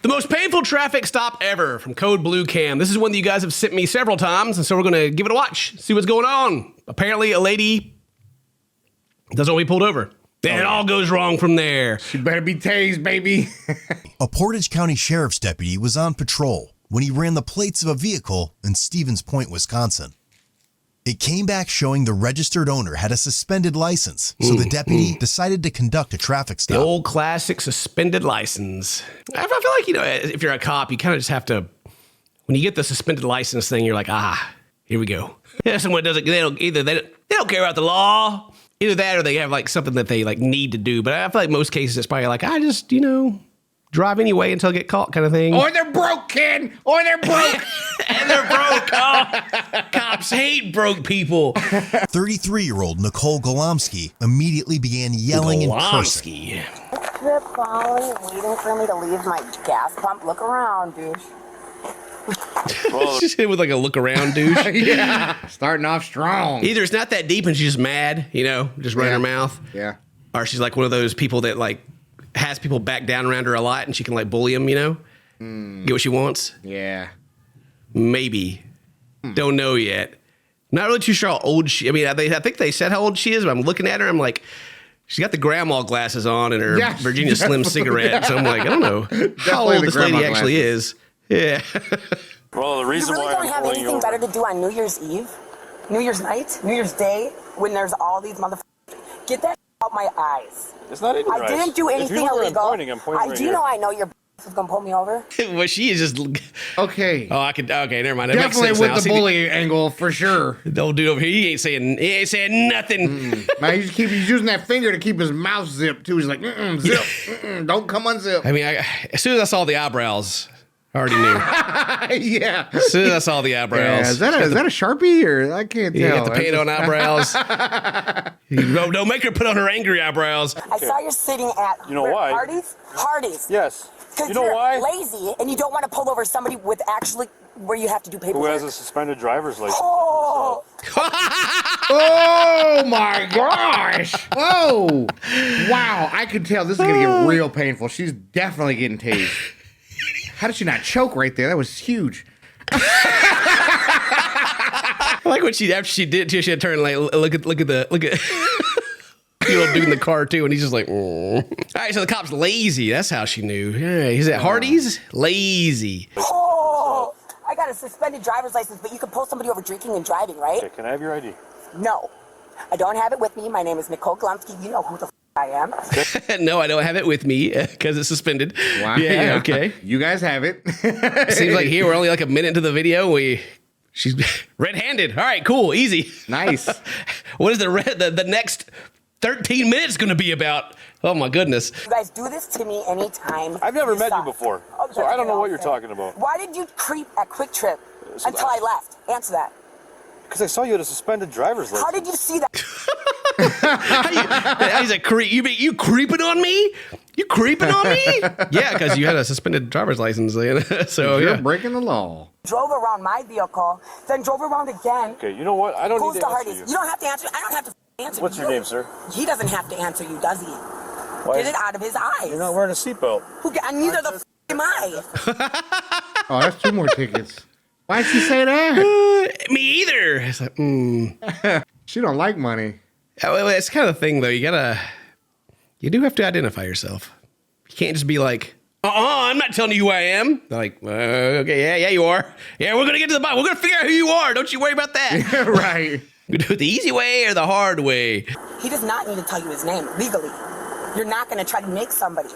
The most painful traffic stop ever from Code Blue Cam. This is one that you guys have sent me several times, and so we're going to give it a watch, see what's going on. Apparently, a lady doesn't want to be pulled over. Then it all goes wrong from there. She better be tased, baby. A Portage County Sheriff's deputy was on patrol when he ran the plates of a vehicle in Stevens Point, Wisconsin. It came back showing the registered owner had a suspended license, so the deputy decided to conduct a traffic stop. The old classic suspended license. I feel like, you know, if you're a cop, you kind of just have to, when you get the suspended license thing, you're like, here we go. Yeah, someone doesn't, they don't care about the law. Either that or they have like something that they like need to do. But I feel like most cases it's probably like, I just, you know, drive anyway until I get caught kind of thing. Or they're broke, Ken. Or they're broke. And they're broke. Oh, cops hate broke people. 33-year-old Nicole Golomsky immediately began yelling and cursing. They're following, waiting for me to leave my gas pump. Look around, douche. She's hit with like a look around douche. Yeah. Starting off strong. Either it's not that deep and she's just mad, you know, just running her mouth. Yeah. Or she's like one of those people that like has people back down around her a lot and she can like bully them, you know, get what she wants. Yeah. Maybe. Don't know yet. Not really too sure how old she, I think they said how old she is, but I'm looking at her, I'm like, she's got the grandma glasses on and her Virginia Slim cigarette. So I'm like, I don't know how old this lady actually is. Yeah. Well, the reason you really don't have anything better to do on New Year's Eve, New Year's night, New Year's Day, when there's all these motherfuckers. Get that out my eyes. It's not in your eyes. I didn't do anything illegal. I'm pointing right do you know I know your was gonna pull me over? Well, she is just okay. Oh, okay, never mind. That definitely makes sense with now. the bully angle for sure. The old dude over here, he ain't saying nothing. Now he's using that finger to keep his mouth zipped too. He's like, zip, don't come unzip. I mean, as soon as I saw the eyebrows, I already knew. Yeah. As soon as I saw the eyebrows. Yeah, is that a Sharpie or I can't tell. You got the paint on eyebrows. Don't make her put on her angry eyebrows. I saw you're sitting at why? Hardee's. Yes. Because you know why? Lazy and you don't want to pull over somebody with actually where you have to do paperwork. Who has a suspended driver's license? Oh. Oh my gosh. Oh. Wow. I could tell this is going to get real painful. She's definitely getting tased. How did she not choke right there? That was huge. I like what after she did too, she had to turn like look at you know, dude in the car too, and he's just like, all right, so the cop's lazy. That's how she knew. Yeah, he's at Hardee's, lazy. Oh, I got a suspended driver's license, but you can pull somebody over drinking and driving, right? Okay, can I have your ID? No, I don't have it with me. My name is Nicole Glumsky. You know who the I am. No, I don't have it with me because it's suspended. Wow. Yeah, okay. You guys have it. Seems like here we're only like a minute into the video. She's red-handed. All right, cool, easy. Nice. What is the next 13 minutes going to be about? Oh my goodness. You guys do this to me anytime. I've never met you before, so I don't know what you're talking about. Why did you creep at Quick Trip until I left? Answer that. Because I saw you had a suspended driver's license. How did you see that? He's a creep. You creeping on me? You creeping on me? Yeah, because you had a suspended driver's license. So you're breaking the law. Drove around my vehicle, then drove around again. Okay, you know what? I don't need to answer you. You don't have to answer. I don't have to answer. What's your name, sir? He doesn't have to answer you, does he? Get it out of his eyes. You're not wearing a seatbelt. And neither the am I. Oh, that's 2 more tickets. Why'd she say that? Me either. It's like, She don't like money. Well, it's kind of the thing, though. You do have to identify yourself. You can't just be like, I'm not telling you who I am. They're like, okay, yeah, you are. Yeah, we're going to get to the bottom. We're going to figure out who you are. Don't you worry about that. Right. We do it the easy way or the hard way. He does not need to tell you his name legally. You're not going to try to make somebody.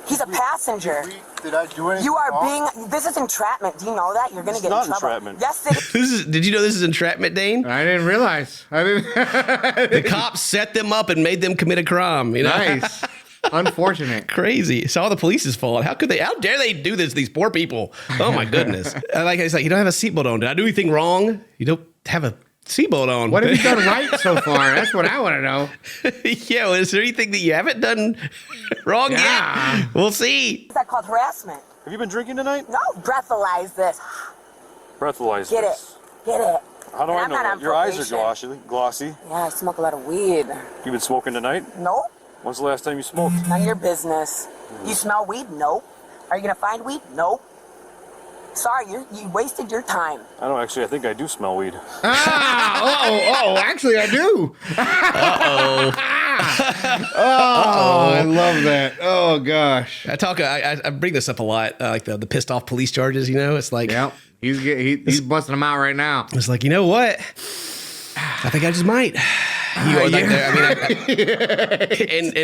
He's a passenger. Did I do anything? You are this is entrapment. Do you know that? You're going to get in trouble. Entrapment. Yes, it is. Did you know this is entrapment, Dane? I didn't realize. The cops set them up and made them commit a crime. You know? Nice. Unfortunate. Crazy. It's all the police's fault. How dare they do this to these poor people? Oh my goodness. It's like, you don't have a seatbelt on. Did I do anything wrong? You don't have a seatbelt on. What have you done right so far? That's what I want to know. Yeah, well, is there anything that you haven't done wrong yet? We'll see. Is that called harassment? Have you been drinking tonight? No, breathalyze this. Breathalyze Get this. it. Get it. How do I I'm know not that? on Your eyes are probation. glossy. Yeah, I smoke a lot of weed. You been smoking tonight? Nope. When's the last time you smoked? None of your business. You smell weed? Nope. Are you gonna find weed? Nope. Sorry, you wasted your time. I don't actually. I think I do smell weed. Actually, I do. I love that. Oh gosh. I bring this up a lot, like the pissed off police charges. You know, it's like, Yep. He's busting them out right now. it's like, you know what? I think I just might. And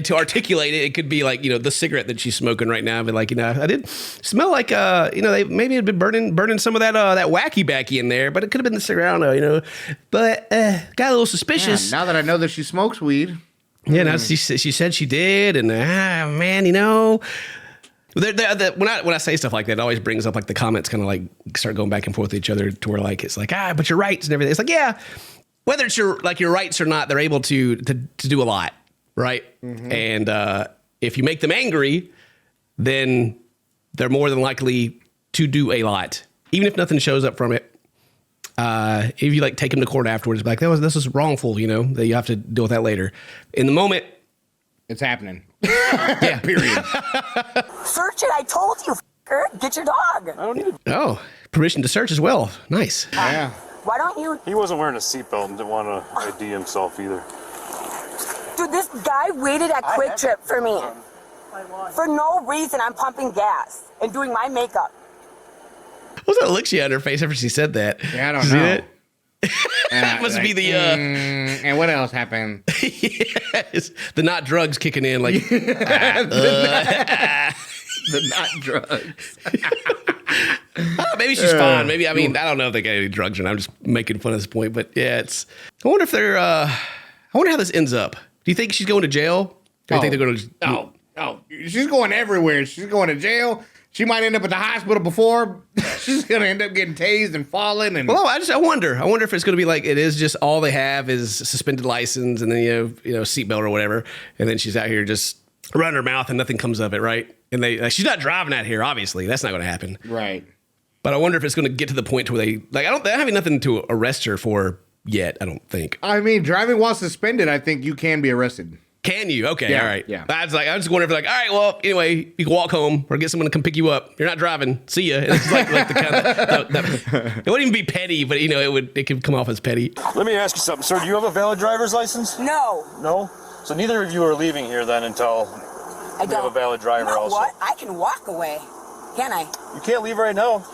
to articulate it, it could be like, the cigarette that she's smoking right now. But like, I did smell like, they maybe had been burning some of that wacky backy in there, but it could have been the cigarette. I don't know, But got a little suspicious. Yeah, now that I know that she smokes weed. Yeah, now she said she did, and man, when I say stuff like that, it always brings up like the comments kind of like start going back and forth with each other to where like it's like but your rights and everything. It's like whether it's your rights or not, they're able to do a lot, right? Mm-hmm. And if you make them angry, then they're more than likely to do a lot, even if nothing shows up from it. If you like take them to court afterwards, like this was wrongful, that you have to deal with that later. In the moment, it's happening. Yeah. Period. Search it. I told you. Get your dog. I don't need it. Oh, permission to search as well. Nice. Yeah. Why don't you? He wasn't wearing a seatbelt and didn't want to ID himself either. Dude, this guy waited at Quick Trip for me. For no reason, I'm pumping gas and doing my makeup. What was that look she had on her face after she said that? Yeah, I don't See know. it? That must be the and what else happened? Yes, the not drugs kicking in like The not drugs. Maybe she's fine. Maybe I don't know if they got any drugs or not. I'm just making fun of this point, but yeah, I wonder if they're I wonder how this ends up. Do you think she's going to jail? Or do you think they're going to she's going everywhere. She's going to jail. She might end up at the hospital before. She's going to end up getting tased and falling. And Well, I wonder if it's going to be like it is just all they have is suspended license and then seatbelt or whatever, and then she's out here just running her mouth and nothing comes of it, right? And she's not driving out here, obviously. That's not going to happen, right. But I wonder if it's going to get to the point where they're having nothing to arrest her for yet. I don't think. I mean, driving while suspended, I think you can be arrested. Can you? Okay, Yeah, all right. yeah. I was just wondering if all right, well, anyway, you can walk home or get someone to come pick you up. You're not driving. See ya. And it's like the kind of it wouldn't even be petty, but it could come off as petty. Let me ask you something, sir. Do you have a valid driver's license? No. No? So neither of you are leaving here then until I you have a valid driver you know also. What? I can walk away. Can I? You can't leave right now.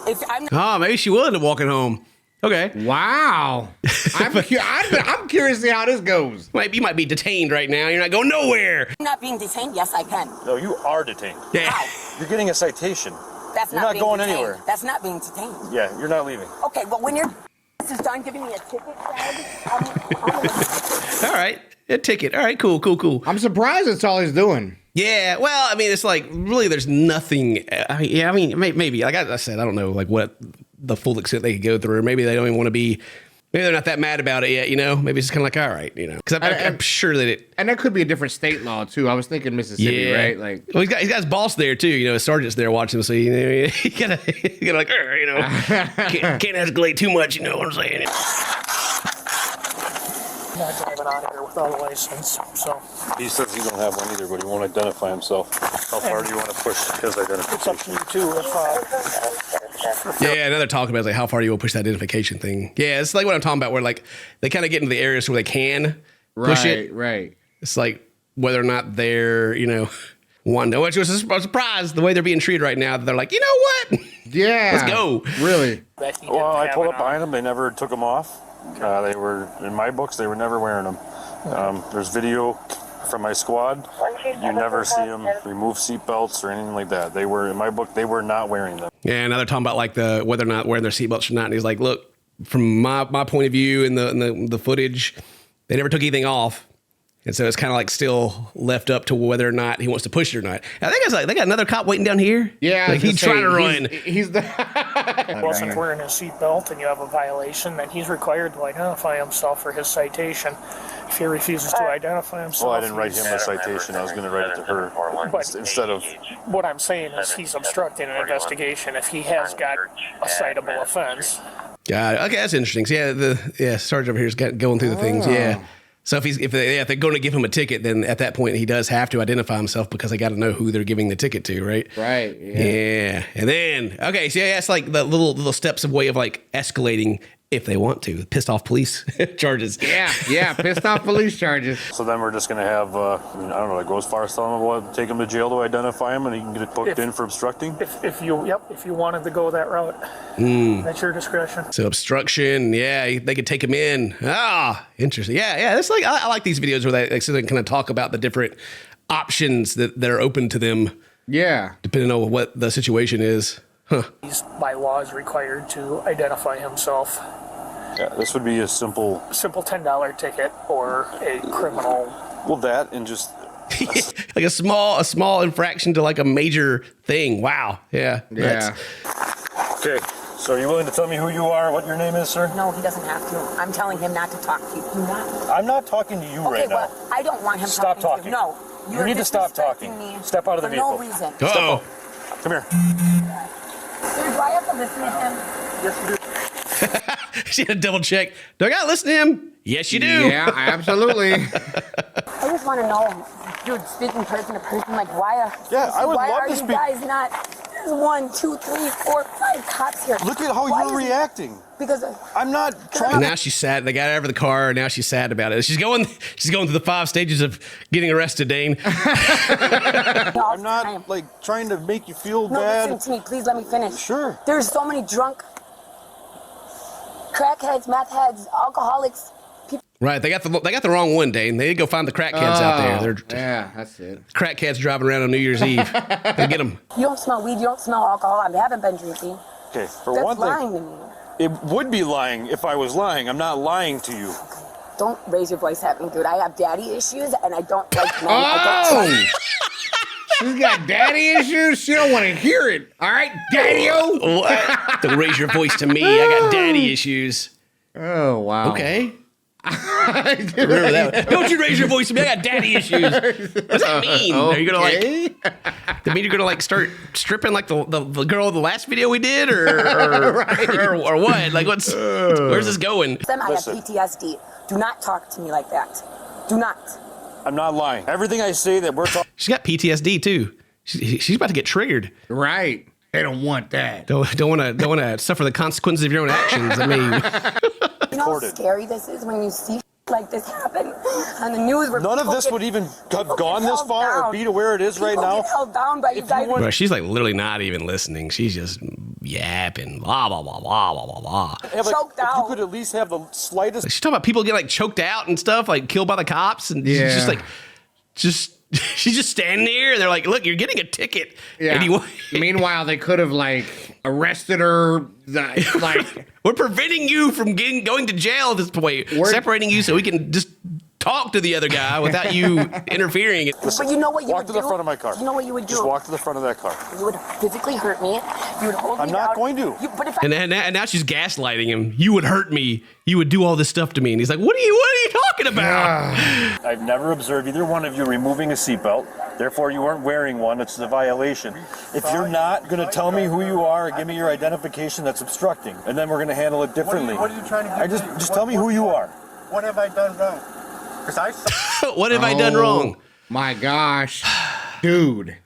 If I'm not, Oh, maybe she will end up walking home. Okay. Wow. I'm curious to see how this goes. You might be detained right now. You're not going nowhere. being detained, yes, I can. No, you are detained. Yeah. How? You're getting a citation. That's You're not not being going detained. anywhere. That's not being detained. Yeah, you're not leaving. Okay, well, when you're is done giving me a ticket, Dad, I'm gonna... All right. A ticket. All right. Cool. I'm surprised that's all he's doing. Yeah. Well, it's like really there's nothing. Maybe like I said, I don't know like what the full extent they could go through. Maybe they don't even want to be. Maybe they're not that mad about it yet. Maybe it's just kind of like, all right, because I'm sure that it. And that could be a different state law too. I was thinking Mississippi, right? Like, well, he's got his boss there too. His sergeant's there watching him, so you gotta like, can't escalate too much. You know what I'm saying? Not driving out here without a license, so He says he don't have one either, but he won't identify himself. How far do you want to push his identification? it's up to you too. Yeah, another talk about like how far you will push that identification thing. Yeah, it's like what I'm talking about, where like they kind of get into the areas where they can push it. Right. It's like whether or not they're, one. Which was a surprise the way they're being treated right now. They're like, you know what? Yeah. Let's go. Really? Well, I pulled up behind them. They never took them off. They were, in my books, they were never wearing them. There's video from my squad. You never see them remove seatbelts or anything like that. They were, in my book, they were not wearing them. Yeah, now they're talking about like whether or not wearing their seatbelts or not. And he's like, look, from my point of view in the footage, they never took anything off. And so it's kind of like still left up to whether or not he wants to push it or not. I think it's like they got another cop waiting down here. Yeah. Like he's trying to run. He's the. Wasn't wearing his seatbelt and you have a violation, then he's required to identify himself for his citation. If he refuses to identify himself, Well, I didn't write him a citation. I was going to write it to her But instead of. what I'm saying is he's obstructing an investigation if he has got a citable offense. Got it. Okay, that's interesting. So yeah, Sergeant over here is going through the things. Yeah. So if they're going to give him a ticket, then at that point he does have to identify himself because they got to know who they're giving the ticket to, right? Right. Yeah. And then so that's like the little steps of way of like escalating if they want to. Pissed off police charges. Yeah, pissed off police charges. So then we're just going to have, I don't know, like go as far as telling him take him to jail to identify him and he can get booked in for obstructing? If you wanted to go that route, that's your discretion. So obstruction, they could take him in. Interesting. Yeah, that's like I like these videos where they kind of talk about the different options that are open to them. Yeah. Depending on what the situation is. Huh. He's by law is required to identify himself. Yeah, this would be a simple $10 ticket or a criminal. Well, that and just like a small infraction to like a major thing. Wow. Yeah. Okay. So are you willing to tell me who you are, what your name is, sir? No, he doesn't have to. I'm telling him not to talk to you. Do not. I'm not talking to you right now. Okay, well, I don't want him Stop talking to you. No. You need to stop talking. Me Step out of the vehicle. For no reason. Uh-oh. Come here. Dude, do I have to listen to him? Yes, you do. She had to double check. Do I got to listen to him? Yes, you do. Yeah, absolutely. I just want to know, dude, speaking person to person, like why I would love to you speak. guys not? There's 1, 2, 3, 4, 5 cops here. Look at how Why you're is it- reacting. Because I'm not trying And now she's sad. They got out of the car, and now she's sad about it. She's going through the 5 stages of getting arrested, Dane. I'm not like trying to make you feel No, bad. listen to me, please let me finish. Sure. There's so many drunk crackheads, meth heads, alcoholics. Right, they got the wrong one, Dane. They need to go find the crackheads out there. Yeah, that's it. Crackheads driving around on New Year's Eve. They get them. You don't smell weed, you don't smell alcohol. I haven't been drinking. Okay, for That's one thing, lying to me. it would be lying if I was lying. I'm not lying to you. Don't raise your voice at me, dude. I have daddy issues and I don't like men. I don't She's got daddy issues. She don't want to hear it. All right, daddy-o. What? Don't raise your voice to me. I got daddy issues. Oh, wow. Okay. Remember that. Don't you raise your voice to me. I got daddy issues. What does that mean? Are you gonna like? That mean you're gonna like start stripping like the girl in the last video we did, or what? Like where's this going? I have PTSD. Do not talk to me like that. Do not. I'm not lying. Everything I say that we're talking. She's got PTSD too. She's about to get triggered. Right. They don't want that. Don't want to suffer the consequences of your own actions. I mean. You know how scary this is when you see like this happen on the news. Where None of this would even have gone this far or be to where it is right now. Get held down by you guys. Bro, she's like literally not even listening. She's just yapping. Blah, blah, blah, blah, blah, blah, blah. Choked if out. you could at least have the slightest. She's talking about people getting like choked out and stuff, like killed by the cops. And she's just like, she's just standing there. And they're like, look, you're getting a ticket. Yeah. Anyway. Meanwhile, they could have like arrested her. Like We're preventing you from going to jail at this point. We're separating you so we can just talk to the other guy without you interfering. But you know what you Walk would to do? the front of my car. You know what you would do? Just walk to the front of that car. You would physically hurt me. You would hold me I'm not down. going to. But if And now she's gaslighting him. You would hurt me. You would do all this stuff to me. And he's like, what are you talking about? I've never observed either one of you removing a seatbelt. Therefore, you weren't wearing one. It's a violation. If you're not going to tell me who you are or give me your identification, that's obstructing. And then we're going to handle it differently. What are you trying to do? Just tell me who you are. What have I done wrong? Because What have I done wrong? my gosh, dude,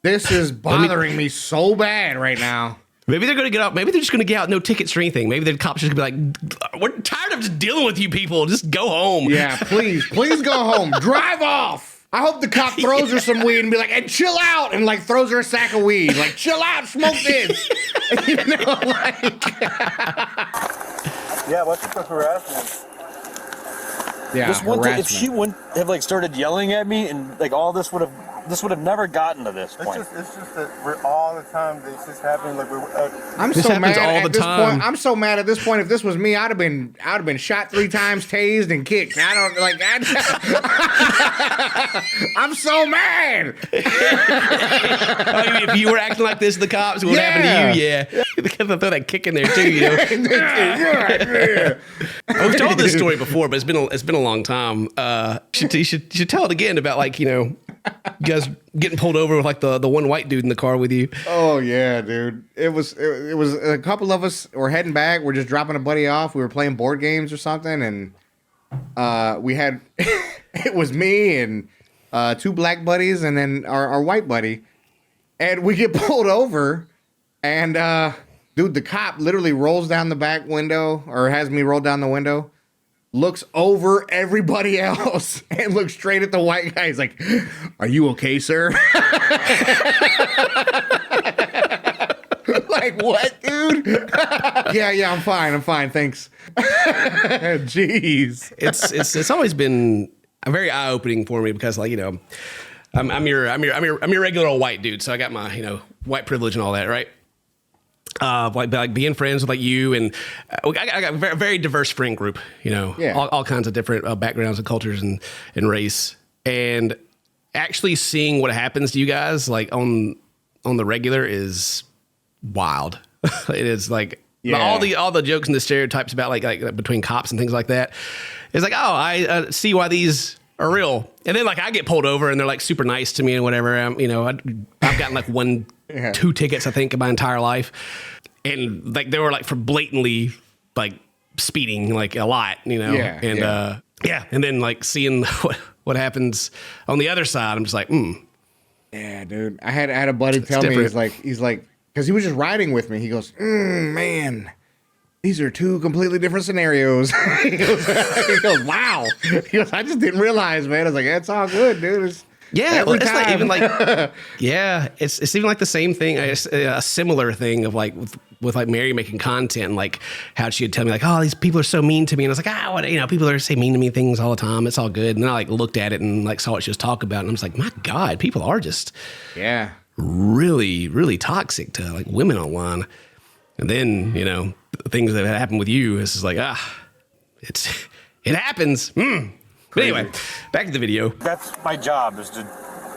this is bothering me so bad right now. Maybe they're going to get out. Maybe they're just going to get out no tickets or anything. Maybe the cops are just going to be like, we're tired of just dealing with you people. Just go home. Yeah, please go home. Drive off. I hope the cop throws her some weed and be like, and chill out, and like throws her a sack of weed. Like, chill out, smoke this. You know, like. yeah, what's the harassment? Yeah, This one thing, if harassment. she wouldn't have like started yelling at me and like all this would have never gotten to this point. It's just that we're all the time. This is happening. Like I'm This so happens mad all at the this time. point. I'm so mad at this point. If this was me, I'd have been shot 3 times, tased, and kicked. I don't like. I'm so mad. If you were acting like this to the cops, what happened to you? Yeah. They throw that kick in there too, you know. I've told this story before, but it's been a long time. You should tell it again about like, you know, you guys getting pulled over with like the one white dude in the car with you. Oh yeah, dude. It was a couple of us were heading back. We're just dropping a buddy off. We were playing board games or something, and we had it was me and 2 black buddies and then our white buddy, and we get pulled over, and dude, the cop literally rolls down the back window, or has me roll down the window, looks over everybody else and looks straight at the white guy. He's like, "Are you okay, sir?" Like, what, dude? Yeah, I'm fine, thanks. Jeez. It's always been very eye opening for me because, like, you know, I'm your regular old white dude, so I got my, you know, white privilege and all that, right? Like being friends with like you, and I got a very, very diverse friend group, you know, all kinds of different backgrounds and cultures and race, and actually seeing what happens to you guys like on the regular is wild. It is like all the jokes and the stereotypes about like between cops and things like that. It's like, oh, I see why these are real. And then like I get pulled over and they're like super nice to me and whatever. You know, I've gotten like 2 tickets, I think, in my entire life. And like they were like for blatantly like speeding like a lot, you know? And then like seeing what happens on the other side, I'm just like, Yeah, dude. I had a buddy tell me, he's like, because he was just riding with me. He goes, man, these are 2 completely different scenarios. he goes, wow. He goes, I just didn't realize, man. I was like, it's all good, dude. It's like even like, it's even like the same thing, a similar thing of like with like Mary making content, like how she'd tell me like, oh, these people are so mean to me. And I was like, what, you know, people are saying mean to me things all the time. It's all good. And then I like looked at it and like saw what she was talking about. And I was like, my God, people are just really, really toxic to like women online. And then, you know, things that happen with you, it's just like, it happens. But anyway, back to the video. That's my job, is to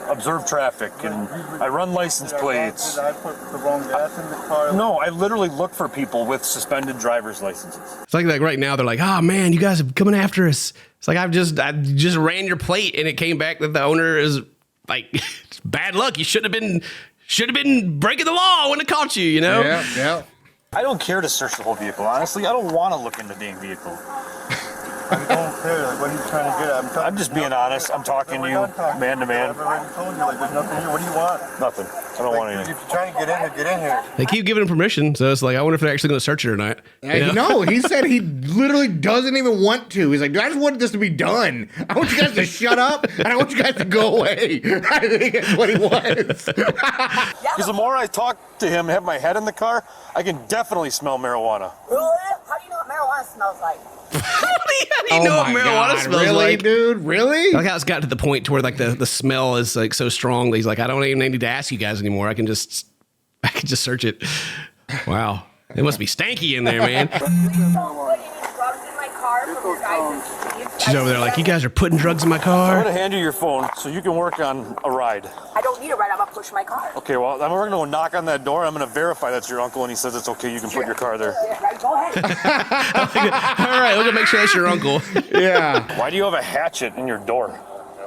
observe traffic, and I run license plates. Did I put the wrong gas in the car? No, I literally look for people with suspended driver's licenses. It's like right now they're like, oh man, you guys are coming after us. It's like I just ran your plate and it came back that the owner is like, it's bad luck. You should have been breaking the law when it caught you, you know? Yeah. I don't care to search the whole vehicle, honestly. I don't want to look in the dang vehicle. I don't care. Like, what are you trying to get at? I'm just being honest. I'm talking to you man to man. I've already told you, like, there's nothing here. What do you want? Nothing. I don't want anything. If you're trying to get in here, get in here. They keep giving him permission, so it's like, I wonder if they're actually going to search it or not. No, he said he literally doesn't even want to. He's like, I just wanted this to be done. I want you guys to shut up, and I want you guys to go away. I think that's what he wants. Because the more I talk to him, have my head in the car, I can definitely smell marijuana. Really? How do you know what marijuana smells like? How do you know what marijuana smells really, like? Dude? Really? I like how it's got to the point to where like the smell is like so strong that he's like, I don't even need to ask you guys anymore. I can just search it. Wow. It must be stanky in there, man. She's over there like, you guys are putting drugs in my I'm car. going to hand you your phone so you can work on a ride. I don't need a ride. I'm gonna push my car. Okay, well, we're going to go knock on that door. I'm going to verify that's your uncle, and he says it's okay. You can put your car there. Yeah, right, go ahead. All right, we're going to make sure that's your uncle. Yeah. Why do you have a hatchet in your door?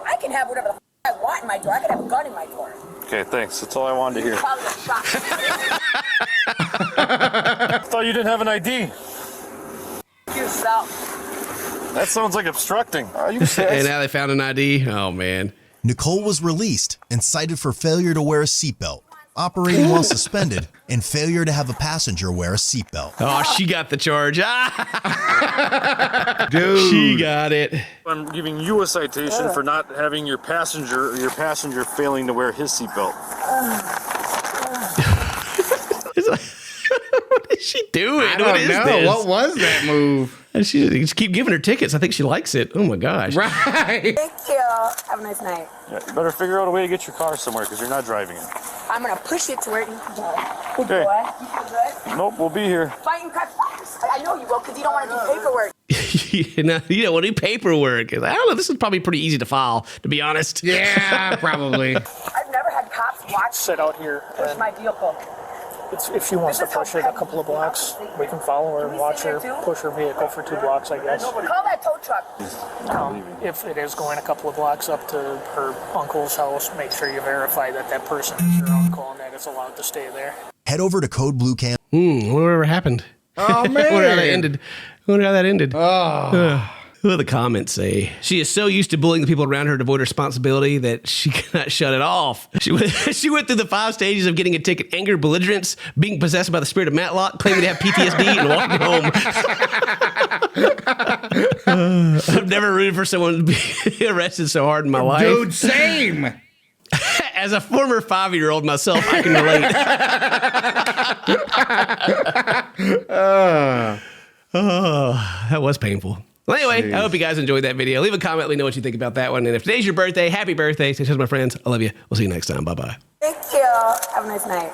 I can have whatever the I want in my door. I can have a gun in my door. Okay, thanks. That's all I wanted to hear. Probably a shot. I thought you didn't have an ID. Yourself. That sounds like obstructing. Are you And serious? now they found an ID. Oh, man. Nicole was released and cited for failure to wear a seatbelt, operating while suspended, and failure to have a passenger wear a seatbelt. Oh, she got the charge. Dude. She got it. I'm giving you a citation for not having your passenger failing to wear his seatbelt. What is she doing? I don't know. This? What was that move? And she just keep giving her tickets. I think she likes it. Oh, my gosh. Right. Thank you. Have a nice night. Yeah, you better figure out a way to get your car somewhere because you're not driving it. I'm gonna push it to where you can go. Good Okay. boy. You feel good? Nope, we'll be here. Fighting crap. I know you will because you don't want to do paperwork. You don't want to do paperwork. I don't know. This is probably pretty easy to file, to be honest. Yeah, probably. I've never had cops watch Sit out here. push my vehicle. If she wants to push it a couple of blocks, we can follow her and watch her push her vehicle for 2 blocks, I guess. Call that tow truck. If it is going a couple of blocks up to her uncle's house, make sure you verify that that person is your uncle and that it's allowed to stay there. Head over to Code Blue Cam. Whatever happened. Oh, man. Wonder how that ended. Oh. What do the comments say? She is so used to bullying the people around her to avoid responsibility that she cannot shut it off. She went through the 5 stages of getting a ticket: anger, belligerence, being possessed by the spirit of Matlock, claiming to have PTSD, and walking home. I've never rooted for someone to be arrested so hard in my life. Dude, same. As a former 5-year-old myself, I can relate. That was painful. Well, anyway, Jeez. I hope you guys enjoyed that video. Leave a comment. Let me know what you think about that one. And if today's your birthday, happy birthday. Stay tuned, my friends. I love you. We'll see you next time. Bye-bye. Thank you. Have a nice night.